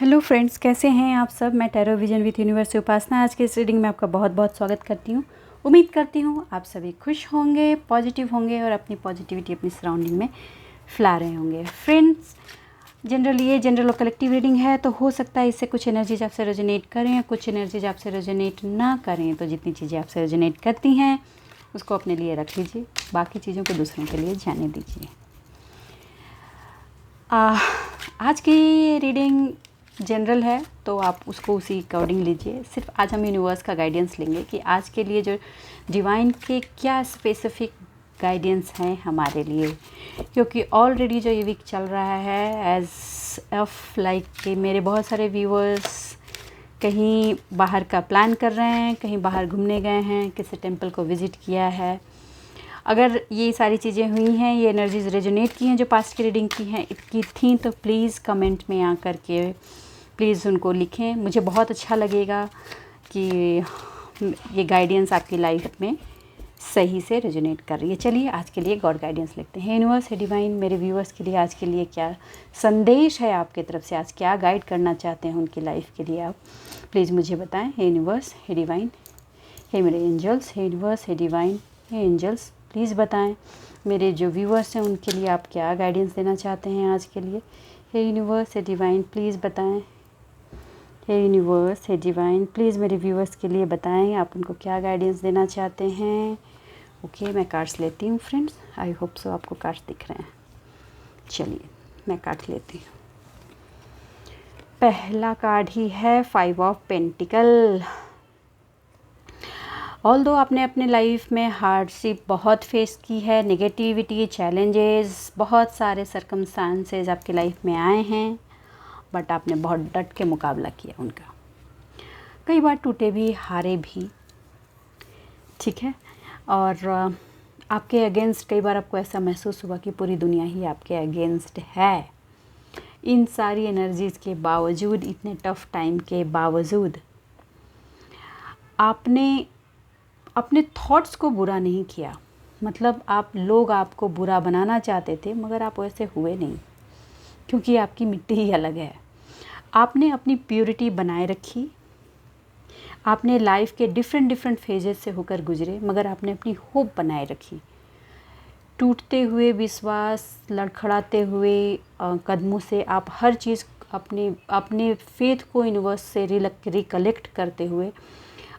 Hello friends, कैसे हैं आप सब। मैं टैरो विजन विथ यूनिवर्स से उपासना आज के इस रीडिंग में आपका बहुत बहुत स्वागत करती हूँ। उम्मीद करती हूँ आप सभी खुश होंगे, पॉजिटिव होंगे और अपनी पॉजिटिविटी अपनी सराउंडिंग में फैला रहे होंगे। फ्रेंड्स, जनरली ये जनरल और कलेक्टिव रीडिंग है, तो हो सकता है इससे कुछ एनर्जीज आपसे रेजोनेट करें या कुछ एनर्जीज आपसे रेजोनेट ना करें। तो जितनी चीज़ें आपसे रेजोनेट करती हैं उसको अपने लिए रख लीजिए, बाकी चीज़ों को दूसरों के लिए जाने दीजिए। आज की रीडिंग जनरल है तो आप उसको उसी अकॉर्डिंग लीजिए। सिर्फ आज हम यूनिवर्स का गाइडेंस लेंगे कि आज के लिए जो डिवाइन के क्या स्पेसिफिक गाइडेंस हैं हमारे लिए, क्योंकि ऑलरेडी जो ये वीक चल रहा है एज ऑफ लाइक कि मेरे बहुत सारे व्यूअर्स कहीं बाहर का प्लान कर रहे हैं, कहीं बाहर घूमने गए हैं, किसी टेम्पल को विज़िट किया है। अगर ये सारी चीज़ें हुई हैं, ये एनर्जीज रेजोनेट की हैं जो पास्ट की रीडिंग की थी, तो प्लीज़ कमेंट में आकर के प्लीज़ उनको लिखें। मुझे बहुत अच्छा लगेगा कि ये गाइडेंस आपकी लाइफ में सही से रेजोनेट कर रही है। चलिए आज के लिए गॉड गाइडेंस लिखते हैं। यूनिवर्स है डिवाइन, मेरे व्यूअर्स के लिए आज के लिए क्या संदेश है आपकी तरफ से, आज क्या गाइड करना चाहते हैं उनकी लाइफ के लिए, आप प्लीज़ मुझे बताएं। हे यूनिवर्स, हे डिवाइन, हे मेरे एंजल्स, हे यूनिवर्स, हे डिवाइन, हे एंजल्स, प्लीज़ बताएं मेरे जो व्यूअर्स हैं उनके लिए आप क्या गाइडेंस देना चाहते हैं आज के लिए। हे यूनिवर्स, हे डिवाइन, प्लीज़ बताएं। हे यूनिवर्स, हे डिवाइन, प्लीज़ मेरे व्यूअर्स के लिए बताएं आप उनको क्या गाइडेंस देना चाहते हैं। ओके, मैं कार्ड्स लेती हूँ फ्रेंड्स। आई होप सो आपको कार्ड्स दिख रहे हैं। चलिए मैं कार्ड लेती हूँ। पहला कार्ड ही है 5 ऑफ पेंटिकल। ऑल्दो आपने अपने लाइफ में हार्डशिप बहुत फेस की है, नेगेटिविटी, चैलेंजेस, बहुत सारे सर्कमस्टांसेस आपकी लाइफ में आए हैं, बट आपने बहुत डट के मुकाबला किया उनका। कई बार टूटे भी, हारे भी, ठीक है। और आपके अगेंस्ट कई बार आपको ऐसा महसूस हुआ कि पूरी दुनिया ही आपके अगेंस्ट है। इन सारी एनर्जीज़ के बावजूद, इतने टफ टाइम के बावजूद आपने अपने थॉट्स को बुरा नहीं किया। मतलब आप लोग आपको बुरा बनाना चाहते थे मगर आप वैसे हुए नहीं, क्योंकि आपकी मिट्टी ही अलग है। आपने अपनी प्योरिटी बनाए रखी। आपने लाइफ के डिफरेंट फेजेस से होकर गुजरे, मगर आपने अपनी होप बनाए रखी। टूटते हुए विश्वास, लड़खड़ाते हुए कदमों से आप हर चीज़ अपने फेथ को यूनिवर्स से रिकलेक्ट करते हुए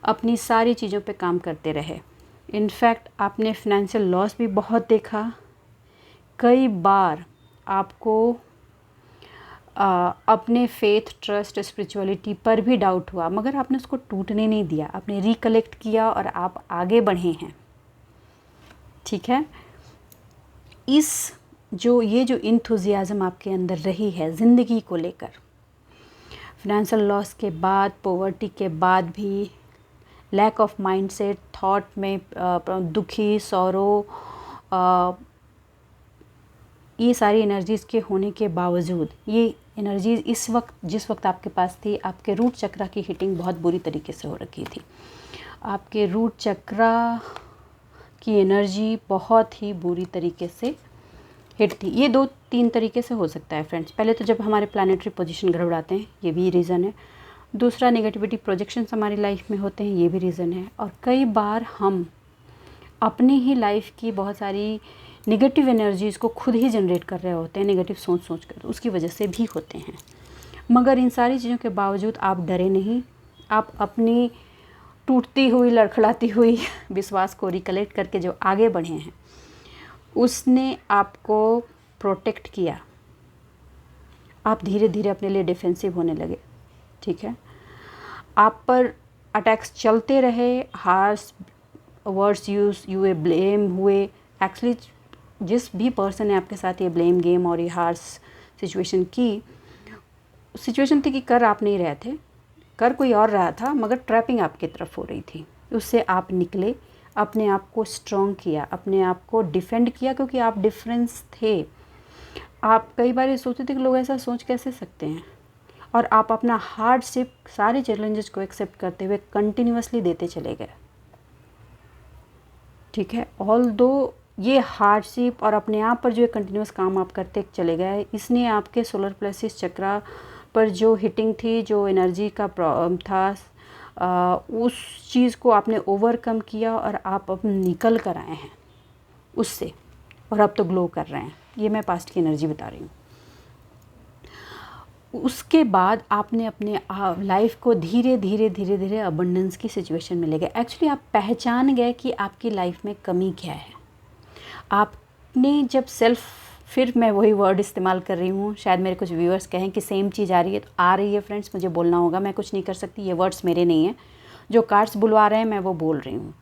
अपनी सारी चीज़ों पे काम करते रहे। इनफैक्ट आपने फिनेंशियल लॉस भी बहुत देखा। कई बार आपको अपने फेथ, ट्रस्ट, स्पिरिचुअलिटी पर भी डाउट हुआ, मगर आपने उसको टूटने नहीं दिया। आपने रिकलेक्ट किया और आप आगे बढ़े हैं, ठीक है। ये जो इंथुजियाज़म आपके अंदर रही है ज़िंदगी को लेकर, फिनेंशियल लॉस के बाद, पॉवर्टी के बाद भी, लैक ऑफ माइंडसेट, थॉट में दुखी, सौरो, ये सारी एनर्जीज़ के होने के बावजूद, ये एनर्जीज़ इस वक्त जिस वक्त आपके पास थी, आपके रूट चक्रा की हिटिंग बहुत बुरी तरीके से हो रखी थी। आपके रूट चक्रा की एनर्जी बहुत ही बुरी तरीके से हिट थी। ये 2-3 तरीके से हो सकता है फ्रेंड्स। पहले तो जब हमारे प्लानेटरी पोजीशन गड़बड़ाते हैं, ये भी रीज़न है। दूसरा, नेगेटिविटी प्रोजेक्शंस हमारी लाइफ में होते हैं, ये भी रीज़न है। और कई बार हम अपनी ही लाइफ की बहुत सारी नेगेटिव एनर्जीज़ को खुद ही जनरेट कर रहे होते हैं, नेगेटिव सोच कर, उसकी वजह से भी होते हैं। मगर इन सारी चीज़ों के बावजूद आप डरे नहीं। आप अपनी टूटती हुई, लड़खड़ाती हुई विश्वास को रिकलेक्ट करके जो आगे बढ़े हैं, उसने आपको प्रोटेक्ट किया। आप धीरे धीरे अपने लिए डिफेंसिव होने लगे, ठीक है। आप पर अटैक्स चलते रहे, हार्श वर्ड्स हुए, ब्लेम हुए। एक्चुअली जिस भी पर्सन ने आपके साथ ये ब्लेम गेम और ये हार्श सिचुएशन थी कि कर आप नहीं रहे थे, कर कोई और रहा था, मगर ट्रैपिंग आपकी तरफ हो रही थी। उससे आप निकले, अपने आप को स्ट्रॉन्ग किया, अपने आप को डिफेंड किया, क्योंकि आप डिफरेंस थे। आप कई बार ये सोचते थे कि लोग ऐसा सोच कैसे सकते हैं, और आप अपना हार्डशिप, सारे चैलेंजेस को एक्सेप्ट करते हुए कंटिन्यूअसली देते चले गए, ठीक है। ऑल्दो ये हार्डशिप और अपने आप पर जो कंटिन्यूअस काम आप करते चले गए, इसने आपके सोलर प्लेक्सस चक्रा पर जो हिटिंग थी, जो एनर्जी का प्रॉब्लम था, उस चीज़ को आपने ओवरकम किया और आप अब निकल कर आए हैं उससे, और अब तो ग्लो कर रहे हैं। ये मैं पास्ट की एनर्जी बता रही हूँ। उसके बाद आपने अपने लाइफ को धीरे धीरे अबंडेंस की सिचुएशन में ले गए। एक्चुअली आप पहचान गए कि आपकी लाइफ में कमी क्या है। आपने जब फिर मैं वही वर्ड इस्तेमाल कर रही हूँ, शायद मेरे कुछ व्यूअर्स कहें कि सेम चीज़ आ रही है, तो आ रही है फ्रेंड्स, मुझे बोलना होगा, मैं कुछ नहीं कर सकती, ये वर्ड्स मेरे नहीं हैं, जो कार्ड्स बुलवा रहे हैं मैं वो बोल रही हूँ।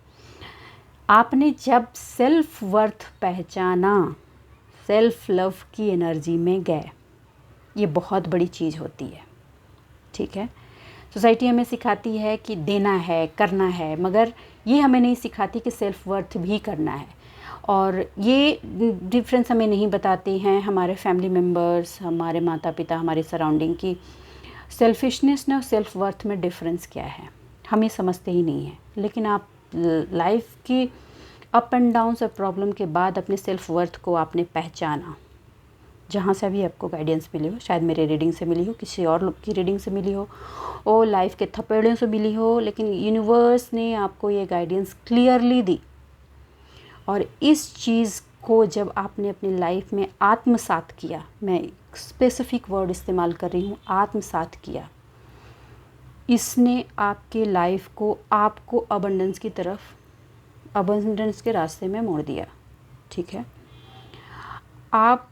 आपने जब सेल्फ वर्थ पहचाना, सेल्फ लव की एनर्जी में गए, ये बहुत बड़ी चीज़ होती है, ठीक है। सोसाइटी हमें सिखाती है कि देना है, करना है, मगर ये हमें नहीं सिखाती कि सेल्फ वर्थ भी करना है। और ये डिफरेंस हमें नहीं बताते हैं हमारे फैमिली मेम्बर्स, हमारे माता पिता, हमारे सराउंडिंग की सेल्फिशनेस और सेल्फ वर्थ में डिफरेंस क्या है, हम ये समझते ही नहीं हैं। लेकिन आप लाइफ की अप एंड डाउन्स और प्रॉब्लम के बाद अपने सेल्फ वर्थ को आपने पहचाना, जहाँ से भी आपको गाइडेंस मिली हो, शायद मेरे रीडिंग से मिली हो, किसी और लोग की रीडिंग से मिली हो, और लाइफ के थपेड़ों से मिली हो, लेकिन यूनिवर्स ने आपको ये गाइडेंस क्लियरली दी। और इस चीज़ को जब आपने अपनी लाइफ में आत्मसात किया, मैं एक स्पेसिफिक वर्ड इस्तेमाल कर रही हूँ, आत्मसात किया, इसने आपके लाइफ को, आपको अबंडेंस की तरफ, अबंडेंस के रास्ते में मोड़ दिया, ठीक है। आप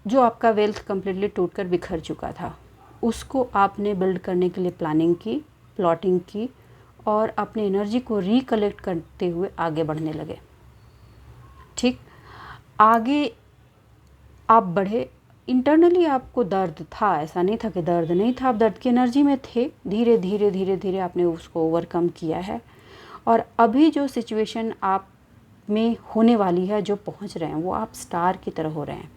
जो आपका वेल्थ कम्प्लीटली टूटकर बिखर चुका था, उसको आपने बिल्ड करने के लिए प्लानिंग की, प्लॉटिंग की, और अपनी एनर्जी को रिकलेक्ट करते हुए आगे बढ़ने लगे, ठीक। आगे आप बढ़े। इंटरनली आपको दर्द था, ऐसा नहीं था कि दर्द नहीं था, आप दर्द की एनर्जी में थे। धीरे धीरे आपने उसको ओवरकम किया है, और अभी जो सिचुएशन आप में होने वाली है, जो पहुंच रहे हैं, वो आप स्टार की तरह हो रहे हैं।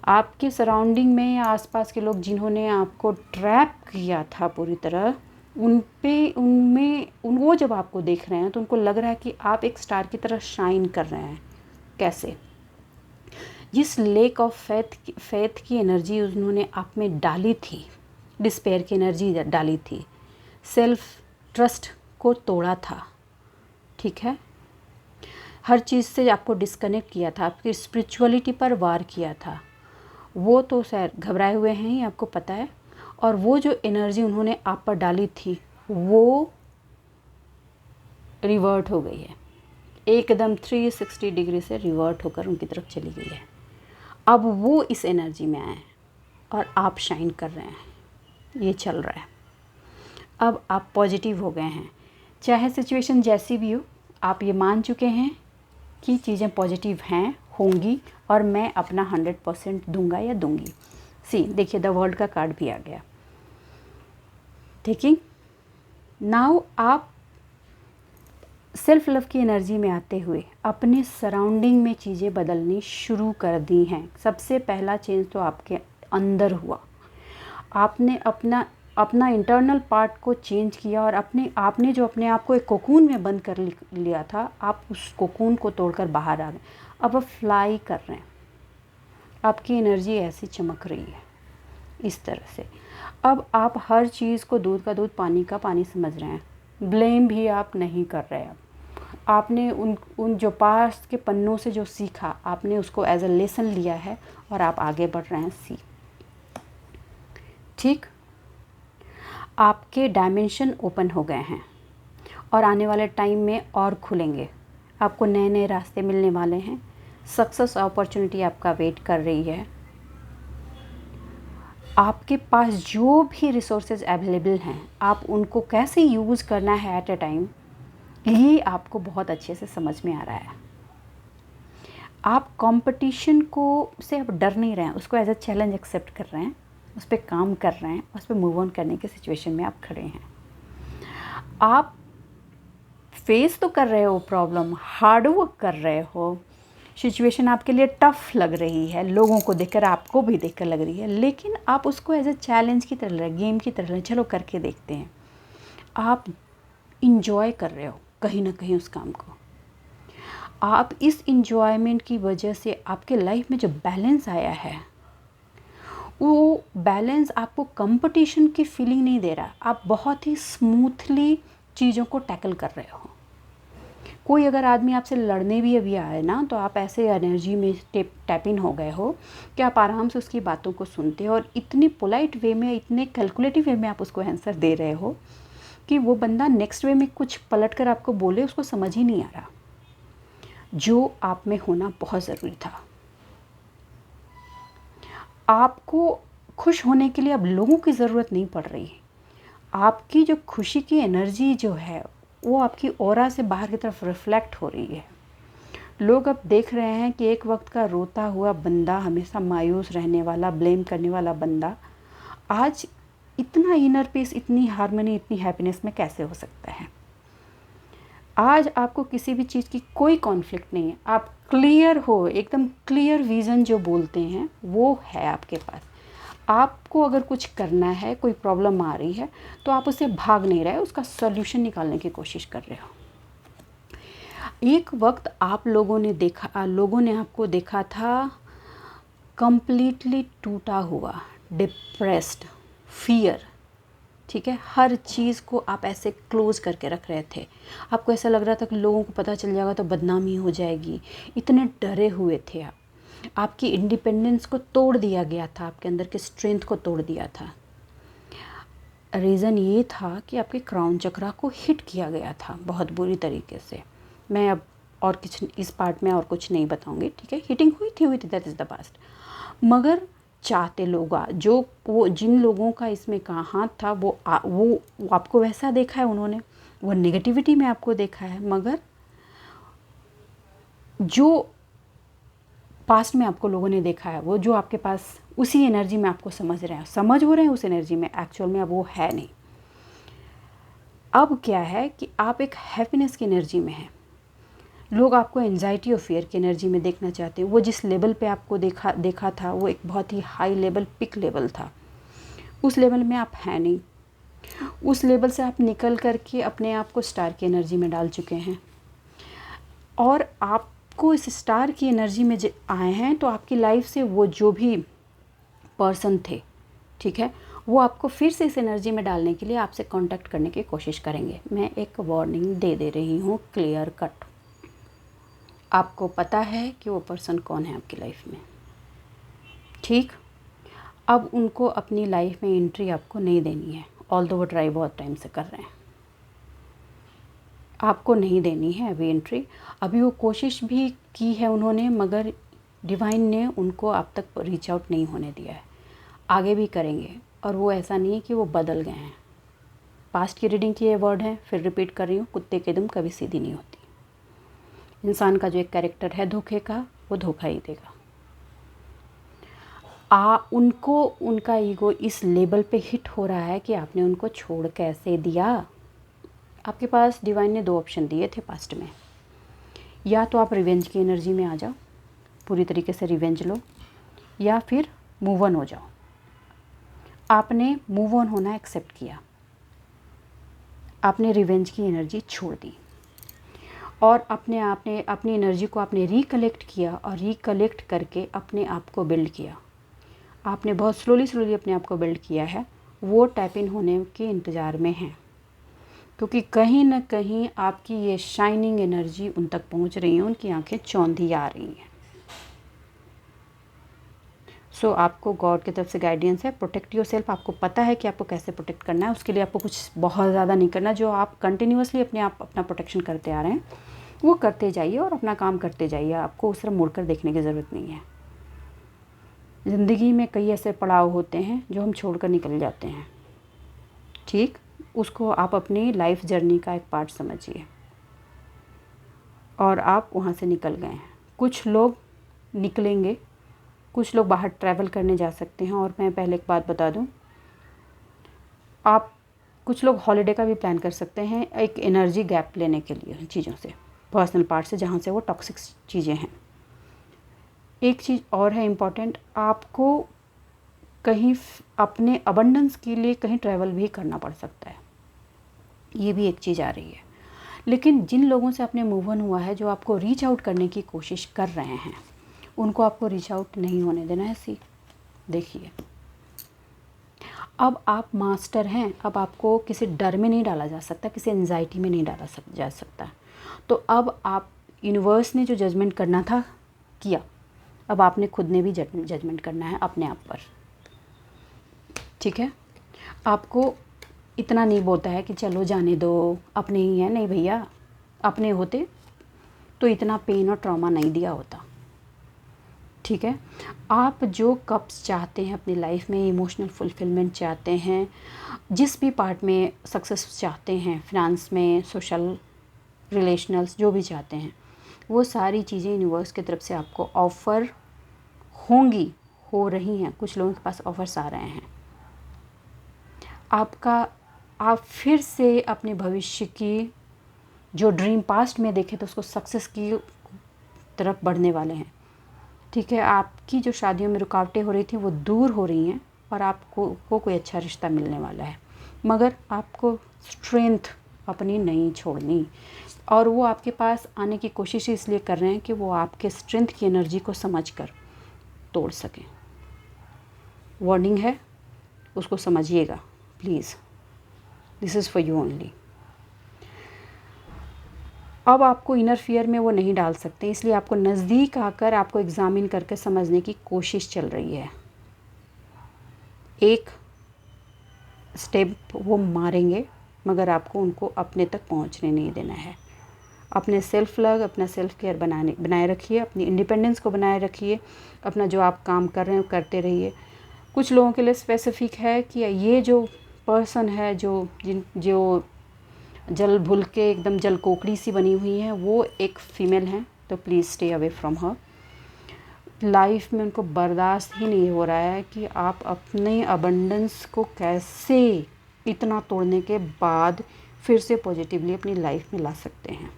आपके सराउंडिंग में या आसपास के लोग जिन्होंने आपको ट्रैप किया था पूरी तरह, वो जब आपको देख रहे हैं तो उनको लग रहा है कि आप एक स्टार की तरह शाइन कर रहे हैं। कैसे? जिस लेक ऑफ फेथ की एनर्जी उन्होंने आप में डाली थी, डिस्पेयर की एनर्जी डाली थी, सेल्फ ट्रस्ट को तोड़ा था, ठीक है। हर चीज़ से आपको डिस्कनेक्ट किया था, आपकी स्पिरिचुअलिटी पर वार किया था, वो तो शायद घबराए हुए हैं, ये आपको पता है। और वो जो एनर्जी उन्होंने आप पर डाली थी, वो रिवर्ट हो गई है, एकदम 360 डिग्री से रिवर्ट होकर उनकी तरफ चली गई है। अब वो इस एनर्जी में आए और आप शाइन कर रहे हैं, ये चल रहा है। अब आप पॉजिटिव हो गए हैं, चाहे सिचुएशन जैसी भी हो, आप ये मान चुके हैं कि चीज़ें पॉजिटिव हैं, होंगी, और मैं अपना 100% दूंगा या दूंगी। देखिए, द वर्ल्ड का कार्ड भी आ गया, ठीक है। नाउ आप सेल्फ लव की एनर्जी में आते हुए अपने सराउंडिंग में चीज़ें बदलनी शुरू कर दी हैं। सबसे पहला चेंज तो आपके अंदर हुआ, आपने अपना इंटरनल पार्ट को चेंज किया, और आपने जो अपने आप को एक कोकून में बंद कर लिया था, आप उस कोकून को तोड़कर बाहर आ गए। अब आप फ्लाई कर रहे हैं, आपकी एनर्जी ऐसी चमक रही है इस तरह से। अब आप हर चीज़ को दूध का दूध, पानी का पानी समझ रहे हैं, ब्लेम भी आप नहीं कर रहे हैं। आपने उन जो पास्ट के पन्नों से जो सीखा, आपने उसको एज अ लेसन लिया है, और आप आगे बढ़ रहे हैं। ठीक, आपके डायमेंशन ओपन हो गए हैं, और आने वाले टाइम में और खुलेंगे, आपको नए नए रास्ते मिलने वाले हैं। सक्सेस अपॉर्चुनिटी आपका वेट कर रही है। आपके पास जो भी रिसोर्सेज अवेलेबल हैं, आप उनको कैसे यूज़ करना है एट अ टाइम, ये आपको बहुत अच्छे से समझ में आ रहा है। आप कंपटीशन से अब डर नहीं रहे हैं, उसको एज अ चैलेंज एक्सेप्ट कर रहे हैं, उस पर काम कर रहे हैं, उस पर मूव ऑन करने के सिचुएशन में आप खड़े हैं। आप फेस तो कर रहे हो प्रॉब्लम, हार्ड वर्क कर रहे हो, सिचुएशन आपके लिए टफ़ लग रही है, लोगों को देखकर, आपको भी देखकर लग रही है, लेकिन आप उसको एज अ चैलेंज की तरह, गेम की तरह, चलो करके देखते हैं। आप इंजॉय कर रहे हो कहीं ना कहीं उस काम को। आप इस इंजॉयमेंट की वजह से आपके लाइफ में जो बैलेंस आया है, वो बैलेंस आपको कंपटीशन की फीलिंग नहीं दे रहा, आप बहुत ही स्मूथली चीज़ों को टैकल कर रहे हो। कोई अगर आदमी आपसे लड़ने भी अभी आए ना, तो आप ऐसे एनर्जी में टैप इन हो गए हो कि आप आराम से उसकी बातों को सुनते हो और इतनी पोलाइट वे में, इतने कैलकुलेटिव वे में आप उसको आंसर दे रहे हो कि वो बंदा नेक्स्ट वे में कुछ पलट कर आपको बोले उसको समझ ही नहीं आ रहा। जो आप में होना बहुत ज़रूरी था। आपको खुश होने के लिए अब लोगों की ज़रूरत नहीं पड़ रही है। आपकी जो खुशी की एनर्जी जो है वो आपकी ऑरा से बाहर की तरफ रिफ्लेक्ट हो रही है। लोग अब देख रहे हैं कि एक वक्त का रोता हुआ बंदा, हमेशा मायूस रहने वाला, ब्लेम करने वाला बंदा, आज इतना इनर पीस, इतनी हार्मनी, इतनी हैप्पीनेस में कैसे हो सकता है। आज आपको किसी भी चीज़ की कोई कॉन्फ्लिक्ट नहीं है, आप क्लियर हो, एकदम क्लियर विज़न जो बोलते हैं वो है आपके पास। आपको अगर कुछ करना है, कोई प्रॉब्लम आ रही है, तो आप उससे भाग नहीं रहे, उसका सॉल्यूशन निकालने की कोशिश कर रहे हो। एक वक्त आप लोगों ने आपको देखा था कंप्लीटली टूटा हुआ, डिप्रेस्ड, फियर, ठीक है, हर चीज़ को आप ऐसे क्लोज करके रख रहे थे। आपको ऐसा लग रहा था कि लोगों को पता चल जाएगा तो बदनामी हो जाएगी, इतने डरे हुए थे आप। आपकी इंडिपेंडेंस को तोड़ दिया गया था, आपके अंदर की स्ट्रेंथ को तोड़ दिया था। रीज़न ये था कि आपके क्राउन चक्रा को हिट किया गया था बहुत बुरी तरीके से। मैं अब और कुछ इस पार्ट में और कुछ नहीं बताऊंगी, ठीक है। हिटिंग हुई थी, दैट इज़ द पास्ट। मगर चाहते लोग, जो वो जिन लोगों का इसमें कहाँ हाथ था, वो आपको वैसा देखा है उन्होंने, वो नेगेटिविटी में आपको देखा है। मगर जो पास्ट में आपको लोगों ने देखा है, वो जो आपके पास उसी एनर्जी में आपको समझ हो रहे हैं उस एनर्जी में, एक्चुअल में अब वो है नहीं। अब क्या है कि आप एक हैप्पीनेस की एनर्जी में हैं। लोग आपको एंजाइटी और फियर की एनर्जी में देखना चाहते हैं। वो जिस लेवल पे आपको देखा था, वो एक बहुत ही हाई लेवल, पिक लेवल था। उस लेवल में आप हैं नहीं। उस लेवल से आप निकल करके अपने आप को स्टार की एनर्जी में डाल चुके हैं, और आपको इस स्टार की एनर्जी में आए हैं, तो आपकी लाइफ से वो जो भी पर्सन थे, ठीक है, वो आपको फिर से इस एनर्जी में डालने के लिए आपसे कांटेक्ट करने की कोशिश करेंगे। मैं एक वार्निंग दे रही हूँ, क्लियर कट। आपको पता है कि वो पर्सन कौन है आपकी लाइफ में, ठीक। अब उनको अपनी लाइफ में एंट्री आपको नहीं देनी है, ऑल्दो वो ट्राई बहुत टाइम से कर रहे हैं। आपको नहीं देनी है अभी एंट्री। अभी वो कोशिश भी की है उन्होंने, मगर डिवाइन ने उनको आप तक रीच आउट नहीं होने दिया है। आगे भी करेंगे, और वो ऐसा नहीं है कि वो बदल गए हैं। पास्ट की रीडिंग की ये वर्ड है, फिर रिपीट कर रही हूँ, कुत्ते की दुम कभी सीधी नहीं होती। इंसान का जो एक कैरेक्टर है धोखे का, वो धोखा ही देगा। उनको उनका ईगो इस लेवल पे हिट हो रहा है कि आपने उनको छोड़ कैसे दिया। आपके पास डिवाइन ने 2 ऑप्शन दिए थे पास्ट में, या तो आप रिवेंज की एनर्जी में आ जाओ, पूरी तरीके से रिवेंज लो, या फिर मूव ऑन हो जाओ। आपने मूव ऑन होना एक्सेप्ट किया, आपने रिवेंज की एनर्जी छोड़ दी, और आपने अपनी एनर्जी को आपने रिकलेक्ट किया, और रिकलेक्ट करके अपने आप को बिल्ड किया। आपने बहुत स्लोली अपने आप को बिल्ड किया है। वो टैप इन होने के इंतज़ार में हैं, क्योंकि कहीं ना कहीं आपकी ये शाइनिंग एनर्जी उन तक पहुंच रही है, उनकी आंखें चौंधी आ रही हैं। सो आपको गॉड की तरफ से गाइडेंस है, प्रोटेक्ट योर सेल्फ। आपको पता है कि आपको कैसे प्रोटेक्ट करना है, उसके लिए आपको कुछ बहुत ज़्यादा नहीं करना। जो आप कंटिन्यूसली अपना प्रोटेक्शन करते आ रहे हैं, वो करते जाइए और अपना काम करते जाइए। आपको उस तरफ मुड़कर देखने की ज़रूरत नहीं है। ज़िंदगी में कई ऐसे पड़ाव होते हैं जो हम छोड़कर निकल जाते हैं, ठीक। उसको आप अपनी लाइफ जर्नी का एक पार्ट समझिए, और आप वहाँ से निकल गए हैं। कुछ लोग निकलेंगे, कुछ लोग बाहर ट्रैवल करने जा सकते हैं। और मैं पहले एक बात बता दूं, आप कुछ लोग हॉलिडे का भी प्लान कर सकते हैं, एक एनर्जी गैप लेने के लिए चीज़ों से, पर्सनल पार्ट से, जहाँ से वो टॉक्सिक चीज़ें हैं। एक चीज़ और है इम्पॉर्टेंट, आपको कहीं अपने अबंडेंस के लिए कहीं ट्रैवल भी करना पड़ सकता है, ये भी एक चीज़ आ रही है। लेकिन जिन लोगों से आपने मूव ऑन हुआ है, जो आपको रीच आउट करने की कोशिश कर रहे हैं, उनको आपको रीच आउट नहीं होने देना है। देखिए, अब आप मास्टर हैं, अब आपको किसी डर में नहीं डाला जा सकता, किसी एंजाइटी में नहीं जा सकता। तो अब आप, यूनिवर्स ने जो जजमेंट करना था किया, अब आपने खुद ने भी जजमेंट करना है अपने आप पर, ठीक है। आपको इतना नहीं बोलता है कि चलो जाने दो, अपने ही हैं, नहीं भैया, अपने होते तो इतना पेन और ट्रॉमा नहीं दिया होता, ठीक है। आप जो कप्स चाहते हैं अपनी लाइफ में, इमोशनल फुलफिलमेंट चाहते हैं, जिस भी पार्ट में सक्सेस चाहते हैं, फिनांस में, सोशल रिलेशनल्स, जो भी चाहते हैं, वो सारी चीज़ें यूनिवर्स की तरफ से आपको ऑफ़र होंगी, हो रही हैं। कुछ लोगों के पास ऑफ़र्स आ रहे हैं। आप फिर से अपने भविष्य की जो ड्रीम पास्ट में देखे तो उसको सक्सेस की तरफ बढ़ने वाले हैं, ठीक है। आपकी जो शादियों में रुकावटें हो रही थी वो दूर हो रही हैं और आपको कोई अच्छा रिश्ता मिलने वाला है, मगर आपको स्ट्रेंथ अपनी नहीं छोड़नी। और वो आपके पास आने की कोशिश इसलिए कर रहे हैं कि वो आपके स्ट्रेंथ की एनर्जी को समझकर तोड़ सकें। वार्निंग है, उसको समझिएगा please, this is for you only. अब आपको इनर फियर में वो नहीं डाल सकते, इसलिए आपको नज़दीक आकर आपको एग्ज़ामिन करके समझने की कोशिश चल रही है। एक स्टेप वो मारेंगे, मगर आपको उनको अपने तक पहुंचने नहीं देना है। अपने सेल्फ लव, अपना सेल्फ केयर बनाए रखिए, अपनी इंडिपेंडेंस को बनाए रखिए, अपना जो आप काम कर रहे हैं वो करते रहिए। कुछ लोगों के लिए स्पेसिफिक है कि ये जो पर्सन है जो जल भुल के एकदम जल कोकड़ी सी बनी हुई है, वो एक फ़ीमेल है, तो please stay away from her. Life में उनको बर्दाश्त ही नहीं हो रहा है कि आप अपने अबंडेंस को कैसे इतना तोड़ने के बाद फिर से पॉजिटिवली अपनी लाइफ में ला सकते हैं।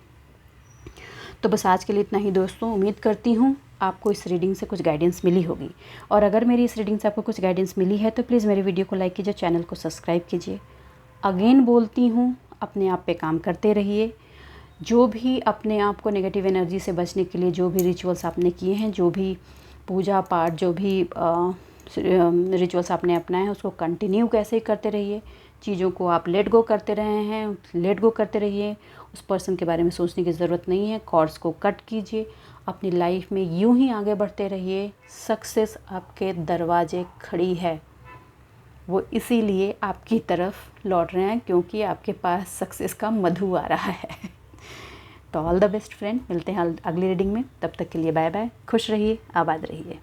तो बस आज के लिए इतना ही दोस्तों। उम्मीद करती हूँ आपको इस रीडिंग से कुछ गाइडेंस मिली होगी, और अगर मेरी इस रीडिंग से आपको कुछ गाइडेंस मिली है तो प्लीज़ मेरे वीडियो को लाइक कीजिए, चैनल को सब्सक्राइब कीजिए। अगेन बोलती हूँ, अपने आप पे काम करते रहिए। जो भी अपने आप को नेगेटिव एनर्जी से बचने के लिए जो भी रिचुअल्स आपने किए हैं, जो भी पूजा पाठ, जो भी रिचुअल्स आपने अपनाए हैं, उसको कंटिन्यू कैसे करते रहिए। चीज़ों को आप लेट गो करते रहे हैं, लेट गो करते रहिए। उस पर्सन के बारे में सोचने की ज़रूरत नहीं है। कॉर्ड्स को कट कीजिए, अपनी लाइफ में यूं ही आगे बढ़ते रहिए। सक्सेस आपके दरवाजे खड़ी है, वो इसीलिए आपकी तरफ लौट रहे हैं क्योंकि आपके पास सक्सेस का मधु आ रहा है। तो ऑल द बेस्ट फ्रेंड, मिलते हैं अगली रीडिंग में। तब तक के लिए बाय बाय, खुश रहिए, आबाद रहिए।